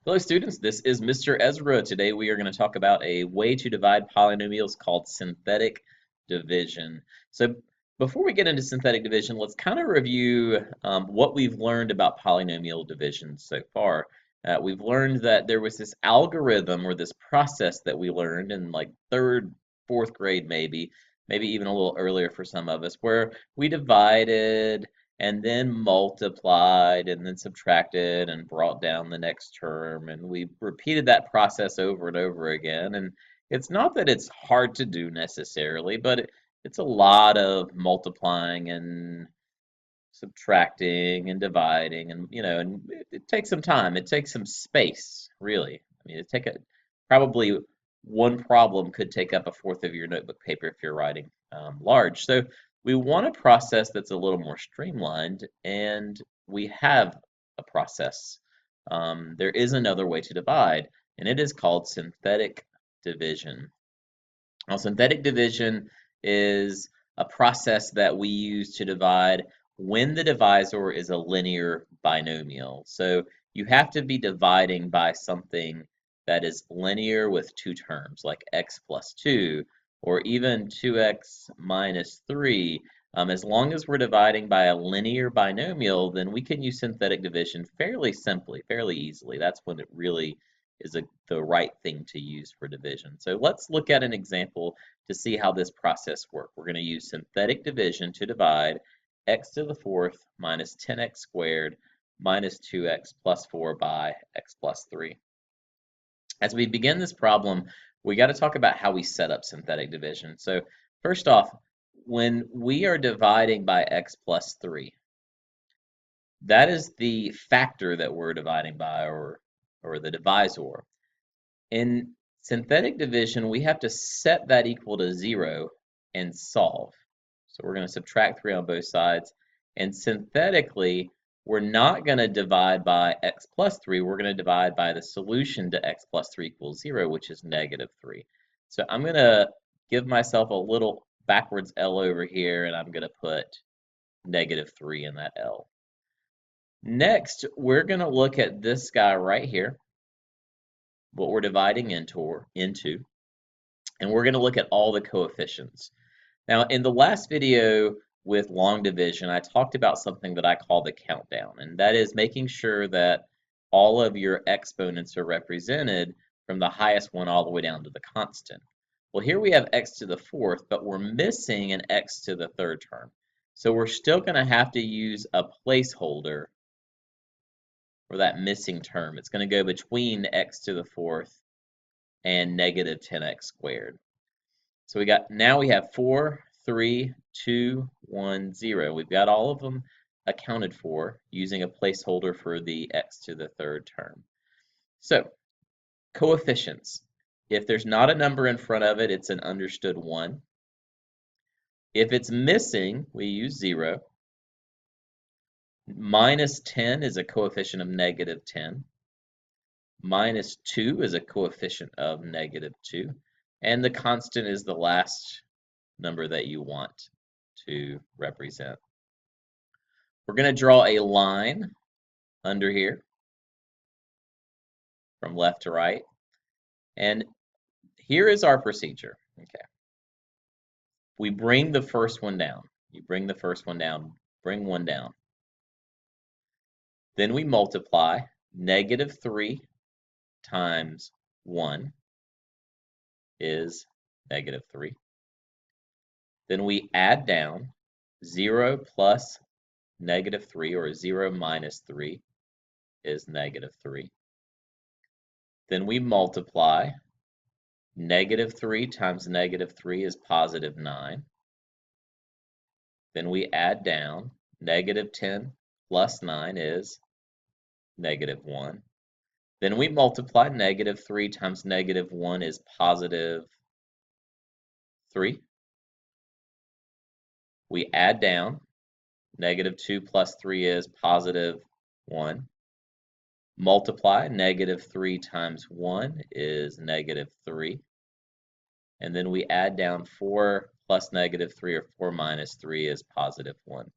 Hello students, this is Mr. Ezra. Today we are going to talk about a way to divide polynomials called synthetic division. So before we get into synthetic division, let's kind of review what we've learned about polynomial division so far. We've learned that there was this algorithm or this process that we learned in like third, fourth grade maybe even a little earlier for some of us, where we divided and then multiplied and then subtracted and brought down the next term, and we repeated that process over and over again. And it's not that it's hard to do necessarily, but it's a lot of multiplying and subtracting and dividing, and and it takes some time, it takes some space, really. I mean, probably one problem could take up a fourth of your notebook paper if you're writing large. So we want a process that's a little more streamlined, and we have a process. There is another way to divide, and it is called synthetic division. Now, synthetic division is a process that we use to divide when the divisor is a linear binomial. So you have to be dividing by something that is linear with two terms, like x plus 2, or even 2x minus 3. As long as we're dividing by a linear binomial, then we can use synthetic division fairly simply, fairly easily. That's when it really is the right thing to use for division. So let's look at an example to see how this process works. We're going to use synthetic division to divide x to the fourth minus 10x squared minus 2x plus 4 by x plus 3. As we begin this problem, we got to talk about how we set up synthetic division. So first off, when we are dividing by x plus 3, that is the factor that we're dividing by, or the divisor. In synthetic division, we have to set that equal to 0 and solve. So we're going to subtract 3 on both sides. And synthetically, we're not going to divide by x plus 3. We're going to divide by the solution to x plus 3 equals 0, which is negative 3. So I'm going to give myself a little backwards L over here, and I'm going to put negative 3 in that L. Next, we're going to look at this guy right here, what we're dividing into, and we're going to look at all the coefficients. Now, in the last video with long division, I talked about something that I call the countdown, and that is making sure that all of your exponents are represented from the highest one all the way down to the constant. Well, here we have x to the fourth, but we're missing an x to the third term. So we're still going to have to use a placeholder for that missing term. It's going to go between x to the fourth and negative 10x squared. So now we have 4, 3, 2, 1, 0. We've got all of them accounted for using a placeholder for the x to the third term. So coefficients. If there's not a number in front of it, it's an understood 1. If it's missing, we use 0. Minus 10 is a coefficient of negative 10. Minus 2 is a coefficient of negative 2. And the constant is the last number that you want to represent. We're going to draw a line under here from left to right. And here is our procedure. Okay. We bring the first one down. You bring the first one down, bring one down. Then we multiply. Negative 3 times 1 is negative 3. Then we add down. 0 plus negative 3, or 0 minus 3, is negative 3. Then we multiply. Negative 3 times negative 3 is positive 9. Then we add down. Negative 10 plus 9 is negative 1. Then we multiply. Negative 3 times negative 1 is positive 3. We add down. Negative 2 plus 3 is positive 1. Multiply. Negative 3 times 1 is negative 3. And then we add down. 4 plus negative 3, or 4 minus 3, is positive 1.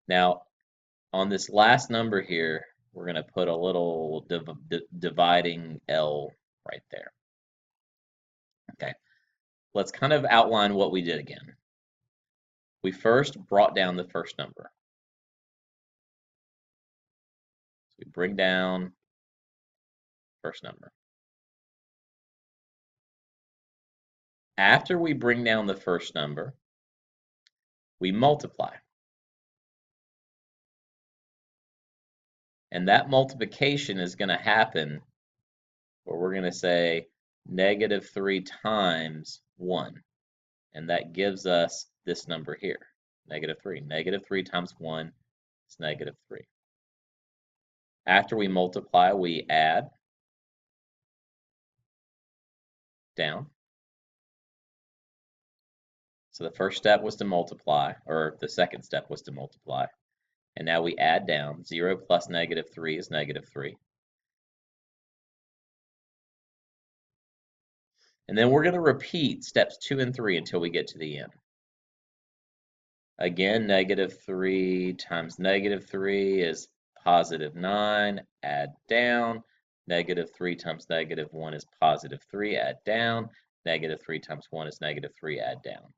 Now, on this last number here, we're going to put a little dividing L right there. Okay, let's kind of outline what we did again. We first brought down the first number. So we bring down first number. After we bring down the first number, we multiply. And that multiplication is going to happen where we're going to say -3 times 1. And that gives us this number here, -3. -3 times 1 is -3. After we multiply, we add down. So the first step was to multiply, or the second step was to multiply. And now we add down. 0 plus -3 is -3. And then we're going to repeat steps 2 and 3 until we get to the end. Again, -3 times -3 is +9, add down. -3 times -1 is +3, add down. -3 times 1 is -3, add down.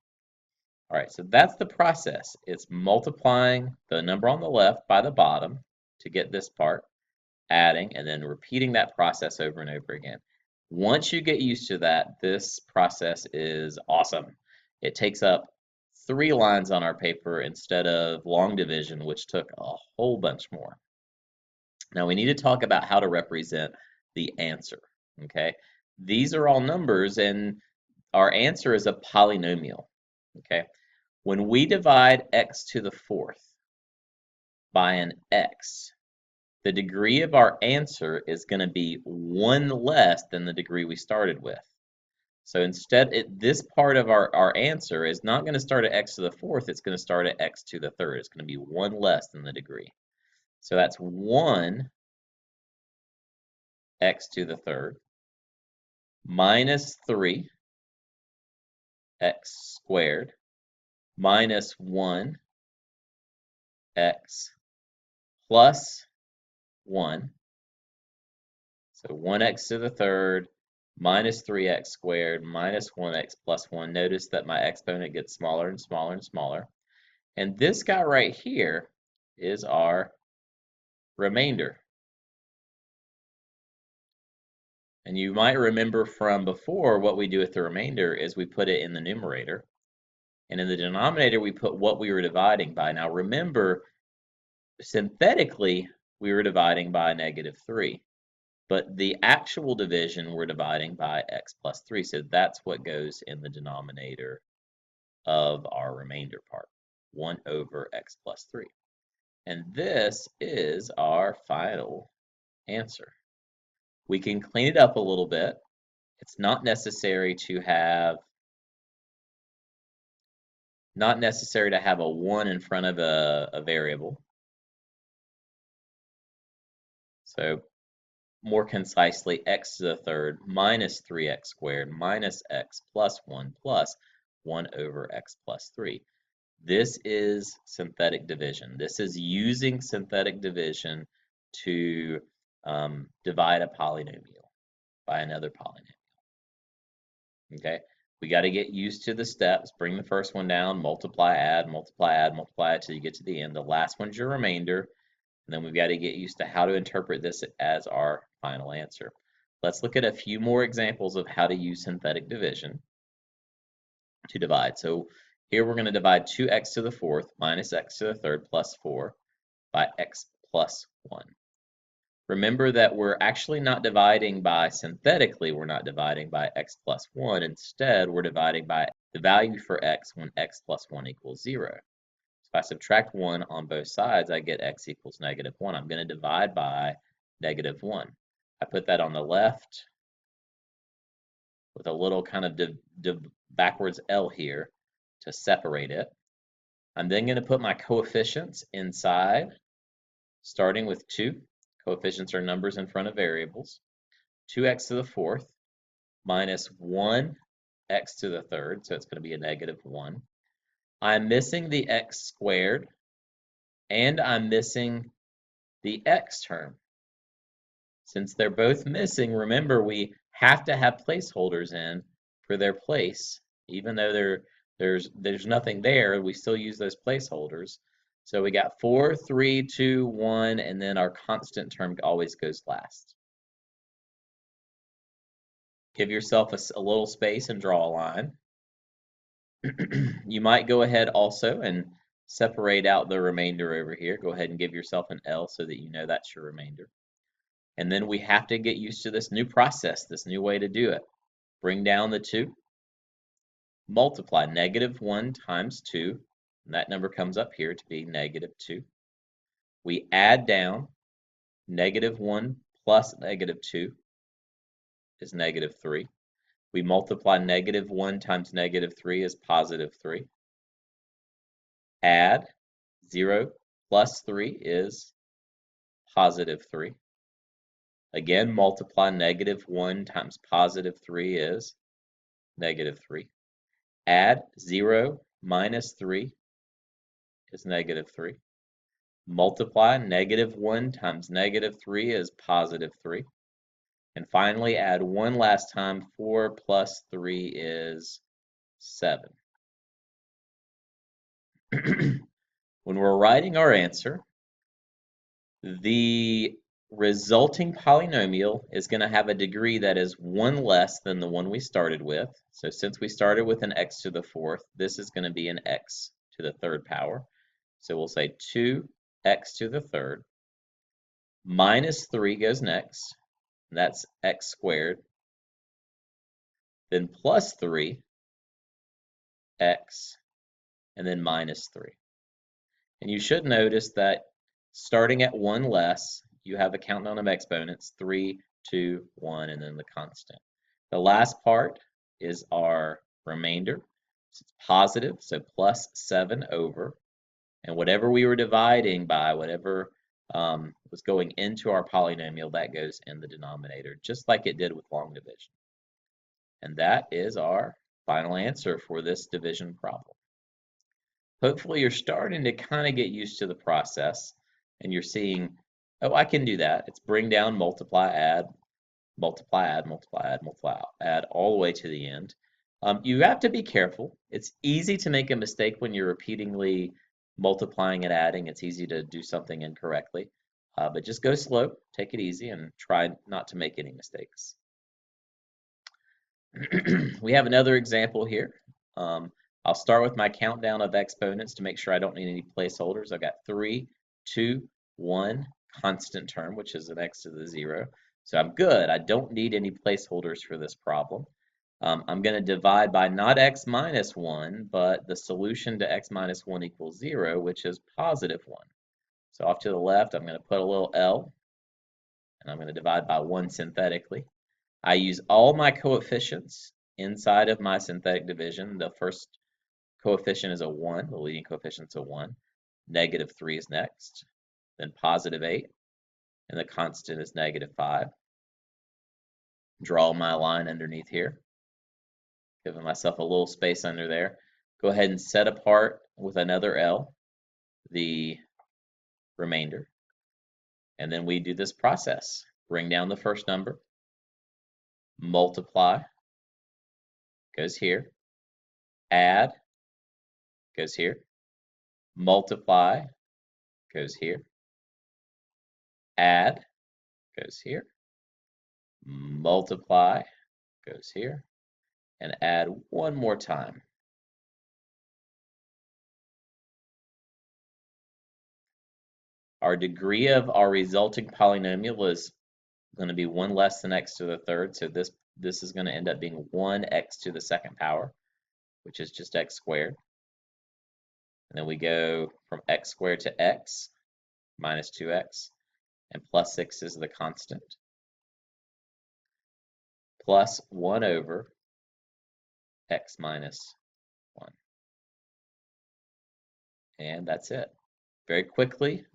All right, so that's the process. It's multiplying the number on the left by the bottom to get this part, adding, and then repeating that process over and over again. Once you get used to that, this process is awesome. It takes up 3 lines on our paper instead of long division, which took a whole bunch more. Now we need to talk about how to represent the answer, okay? These are all numbers and our answer is a polynomial, okay? When we divide x to the 4th by an x, the degree of our answer is going to be 1 less than the degree we started with. So instead, this part of our answer is not going to start at x to the 4th, it's going to start at x to the 3rd. It's going to be 1 less than the degree. So that's 1 x to the 3rd minus 3 x squared minus 1 x plus 1. So 1x to the 3rd minus 3x squared minus 1x plus 1. Notice that my exponent gets smaller and smaller and smaller. And this guy right here is our remainder. And you might remember from before what we do with the remainder is we put it in the numerator. And in the denominator, we put what we were dividing by. Now remember, synthetically, we were dividing by -3. But the actual division, we're dividing by x plus 3. So that's what goes in the denominator of our remainder part, 1 over x plus 3. And this is our final answer. We can clean it up a little bit. It's not necessary to have a 1 in front of a variable. So more concisely, x to the 3rd minus 3x squared minus x plus 1 over x plus 3. This is synthetic division. This is using synthetic division to divide a polynomial by another polynomial. Okay, we got to get used to the steps. Bring the first one down, multiply, add, multiply, add, multiply until you get to the end. The last one's your remainder. And then we've got to get used to how to interpret this as our final answer. Let's look at a few more examples of how to use synthetic division to divide. So here we're going to divide 2x to the 4th minus x to the 3rd plus 4 by x plus 1. Remember that we're actually not dividing by synthetically, we're not dividing by x plus 1. Instead, we're dividing by the value for x when x plus 1 equals 0. So if I subtract 1 on both sides, I get x equals -1. I'm going to divide by -1. I put that on the left with a little kind of backwards L here to separate it. I'm then going to put my coefficients inside, starting with 2. Coefficients are numbers in front of variables. 2x to the 4th minus 1x to the 3rd, so it's going to be a -1. I'm missing the x squared, and I'm missing the x term. Since they're both missing, remember we have to have placeholders in for their place. Even though there's nothing there, we still use those placeholders. So we got 4, 3, 2, 1, and then our constant term always goes last. Give yourself a little space and draw a line. You might go ahead also and separate out the remainder over here. Go ahead and give yourself an L so that you know that's your remainder. And then we have to get used to this new process, this new way to do it. Bring down the 2, multiply -1 times 2, and that number comes up here to be -2. We add down -1 plus -2 is -3. We multiply -1 times -3 is +3. Add 0 plus 3 is +3. Again, multiply -1 times +3 is -3. Add 0 minus 3 is -3. Multiply -1 times -3 is +3. And finally, add one last time. 4 plus 3 is 7. When we're writing our answer, the resulting polynomial is going to have a degree that is 1 less than the one we started with. So since we started with an x to the 4th, this is going to be an x to the 3rd power. So we'll say 2x to the 3rd. Minus 3 goes next. That's x squared. Then plus 3, x, and then minus 3. And you should notice that starting at 1 less, you have a countdown of exponents, 3, 2, 1, and then the constant. The last part is our remainder. So it's positive, so plus 7 over. And whatever we were dividing by, whatever was going into our polynomial, that goes in the denominator, just like it did with long division. And that is our final answer for this division problem. Hopefully you're starting to kind of get used to the process and you're seeing, oh, I can do that. It's bring down, multiply, add, multiply, add, multiply, add, multiply, add, all the way to the end. You have to be careful. It's easy to make a mistake when you're repeatedly multiplying and adding. It's easy to do something incorrectly. But just go slow, take it easy, and try not to make any mistakes. We have another example here. I'll start with my countdown of exponents to make sure I don't need any placeholders. I've got 3, 2, 1, constant term, which is an x to the 0. So I'm good. I don't need any placeholders for this problem. I'm going to divide by not x minus 1, but the solution to x minus 1 equals 0, which is positive 1. So off to the left, I'm going to put a little L, and I'm going to divide by 1 synthetically. I use all my coefficients inside of my synthetic division. The first coefficient is a 1, the leading coefficient is a 1. -3 is next, then +8, and the constant is -5. Draw my line underneath here, giving myself a little space under there. Go ahead and set apart with another L the remainder. And then we do this process. Bring down the first number, multiply, goes here, add, goes here, multiply, goes here, add, goes here, multiply, goes here, and add one more time. Our degree of our resulting polynomial is going to be 1 less than x to the 3rd, so this is going to end up being 1x to the 2nd power, which is just x squared. And then we go from x squared to x minus 2x, and plus 6 is the constant, plus 1 over x minus 1. And that's it. Very quickly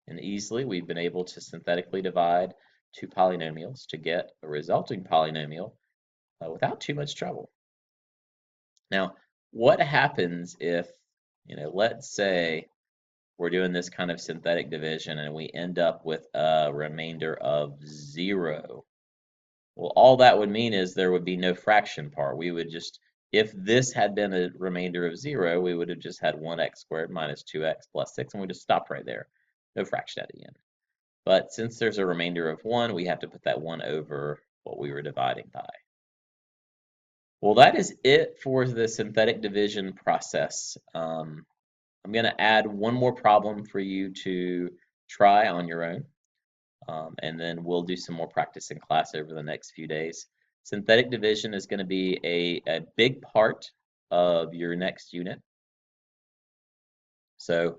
and easily, we've been able to synthetically divide two polynomials to get a resulting polynomial without too much trouble. Now, what happens if, let's say we're doing this kind of synthetic division and we end up with a remainder of 0. Well, all that would mean is there would be no fraction part. We would just, if this had been a remainder of 0, we would have just had 1x squared minus 2x plus 6, and we just stopped right there. No fraction at the end. But since there's a remainder of 1, we have to put that 1 over what we were dividing by. Well, that is it for the synthetic division process. I'm going to add one more problem for you to try on your own, and then we'll do some more practice in class over the next few days. Synthetic division is going to be a big part of your next unit. So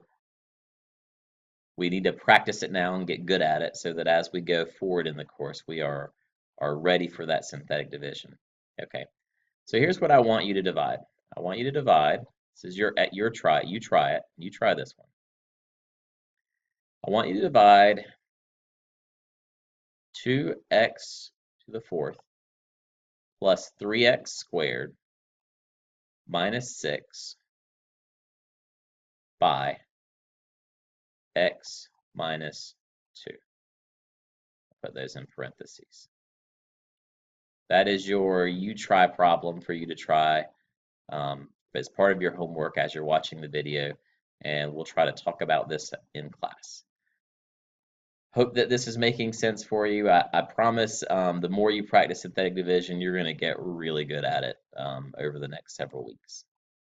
we need to practice it now and get good at it so that as we go forward in the course, we are ready for that synthetic division. Okay, so here's what I want you to divide. I want you to divide. This is your try. You try it. You try this one. I want you to divide 2x to the fourth plus 3x squared minus 6 by x minus 2. Put those in parentheses. That is your you try problem for you to try as part of your homework as you're watching the video, and we'll try to talk about this in class. Hope that this is making sense for you. I promise the more you practice synthetic division, you're going to get really good at it over the next several weeks.